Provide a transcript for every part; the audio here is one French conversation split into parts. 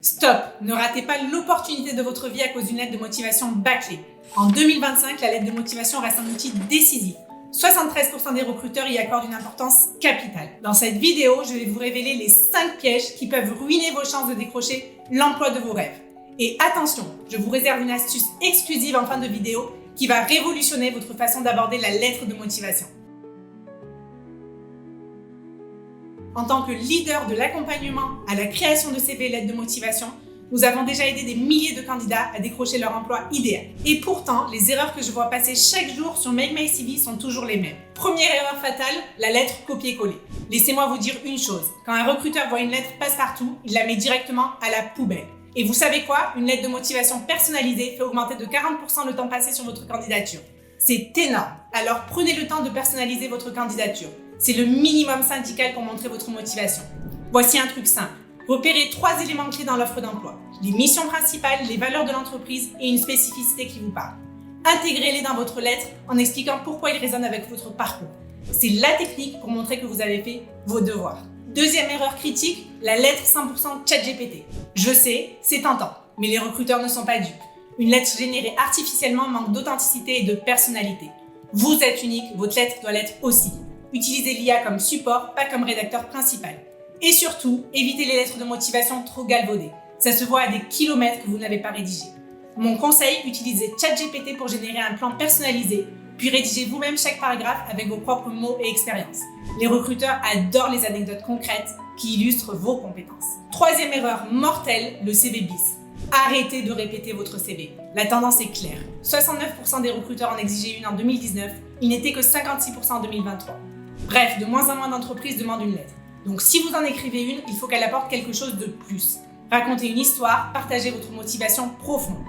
Stop! Ne ratez pas l'opportunité de votre vie à cause d'une lettre de motivation bâclée. En 2025, la lettre de motivation reste un outil décisif. 73% des recruteurs y accordent une importance capitale. Dans cette vidéo, je vais vous révéler les 5 pièges qui peuvent ruiner vos chances de décrocher l'emploi de vos rêves. Et attention, je vous réserve une astuce exclusive en fin de vidéo qui va révolutionner votre façon d'aborder la lettre de motivation. En tant que leader de l'accompagnement à la création de CV et lettres de motivation, nous avons déjà aidé des milliers de candidats à décrocher leur emploi idéal. Et pourtant, les erreurs que je vois passer chaque jour sur Make My CV sont toujours les mêmes. Première erreur fatale, la lettre copier-coller. Laissez-moi vous dire une chose, quand un recruteur voit une lettre passe-partout, il la met directement à la poubelle. Et vous savez quoi? Une lettre de motivation personnalisée fait augmenter de 40% le temps passé sur votre candidature. C'est énorme. Alors prenez le temps de personnaliser votre candidature. C'est le minimum syndical pour montrer votre motivation. Voici un truc simple. Repérez 3 éléments clés dans l'offre d'emploi. Les missions principales, les valeurs de l'entreprise et une spécificité qui vous parle. Intégrez-les dans votre lettre en expliquant pourquoi ils résonnent avec votre parcours. C'est la technique pour montrer que vous avez fait vos devoirs. Deuxième erreur critique, la lettre 100% ChatGPT. Je sais, c'est tentant, mais les recruteurs ne sont pas dupes. Une lettre générée artificiellement manque d'authenticité et de personnalité. Vous êtes unique, votre lettre doit l'être aussi. Utilisez l'IA comme support, pas comme rédacteur principal. Et surtout, évitez les lettres de motivation trop galvaudées. Ça se voit à des kilomètres que vous n'avez pas rédigé. Mon conseil, utilisez ChatGPT pour générer un plan personnalisé, puis rédigez vous-même chaque paragraphe avec vos propres mots et expériences. Les recruteurs adorent les anecdotes concrètes qui illustrent vos compétences. Troisième erreur mortelle, le CV bis. Arrêtez de répéter votre CV. La tendance est claire. 69% des recruteurs en exigeaient une en 2019, il n'était que 56% en 2023. Bref, de moins en moins d'entreprises demandent une lettre. Donc si vous en écrivez une, il faut qu'elle apporte quelque chose de plus. Racontez une histoire, partagez votre motivation profonde.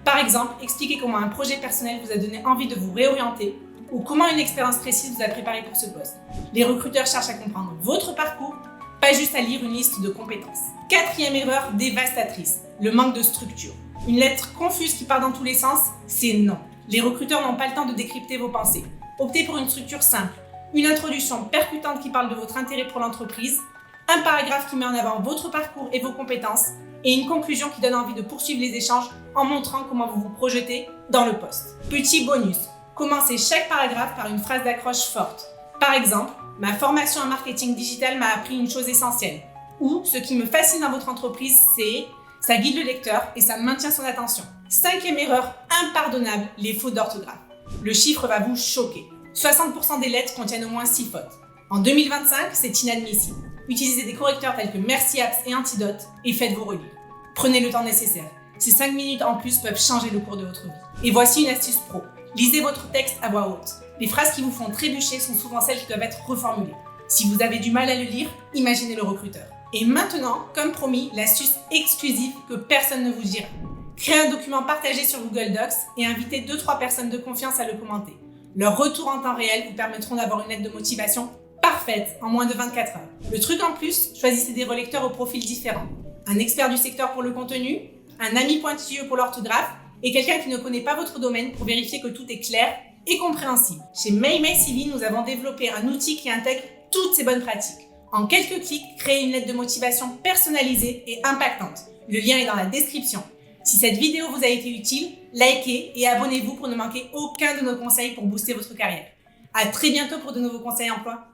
Par exemple, expliquez comment un projet personnel vous a donné envie de vous réorienter ou comment une expérience précise vous a préparé pour ce poste. Les recruteurs cherchent à comprendre votre parcours, pas juste à lire une liste de compétences. Quatrième erreur dévastatrice, le manque de structure. Une lettre confuse qui part dans tous les sens, c'est non. Les recruteurs n'ont pas le temps de décrypter vos pensées. Optez pour une structure simple. Une introduction percutante qui parle de votre intérêt pour l'entreprise, un paragraphe qui met en avant votre parcours et vos compétences, et une conclusion qui donne envie de poursuivre les échanges en montrant comment vous vous projetez dans le poste. Petit bonus, commencez chaque paragraphe par une phrase d'accroche forte. Par exemple, ma formation en marketing digital m'a appris une chose essentielle. Ou, ce qui me fascine dans votre entreprise, c'est... Ça guide le lecteur et ça maintient son attention. Cinquième erreur impardonnable, les fautes d'orthographe. Le chiffre va vous choquer. 60% des lettres contiennent au moins 6 fautes. En 2025, c'est inadmissible. Utilisez des correcteurs tels que Merci Apps et Antidote et faites vos relus. Prenez le temps nécessaire. Ces 5 minutes en plus peuvent changer le cours de votre vie. Et voici une astuce pro. Lisez votre texte à voix haute. Les phrases qui vous font trébucher sont souvent celles qui doivent être reformulées. Si vous avez du mal à le lire, imaginez le recruteur. Et maintenant, comme promis, l'astuce exclusive que personne ne vous dira. Créez un document partagé sur Google Docs et invitez 2-3 personnes de confiance à le commenter. Leurs retours en temps réel vous permettront d'avoir une lettre de motivation parfaite en moins de 24 heures. Le truc en plus, choisissez des relecteurs au profil différent. Un expert du secteur pour le contenu, un ami pointilleux pour l'orthographe et quelqu'un qui ne connaît pas votre domaine pour vérifier que tout est clair et compréhensible. Chez Make My CV, nous avons développé un outil qui intègre toutes ces bonnes pratiques. En quelques clics, créez une lettre de motivation personnalisée et impactante. Le lien est dans la description. Si cette vidéo vous a été utile, likez et abonnez-vous pour ne manquer aucun de nos conseils pour booster votre carrière. À très bientôt pour de nouveaux conseils emploi.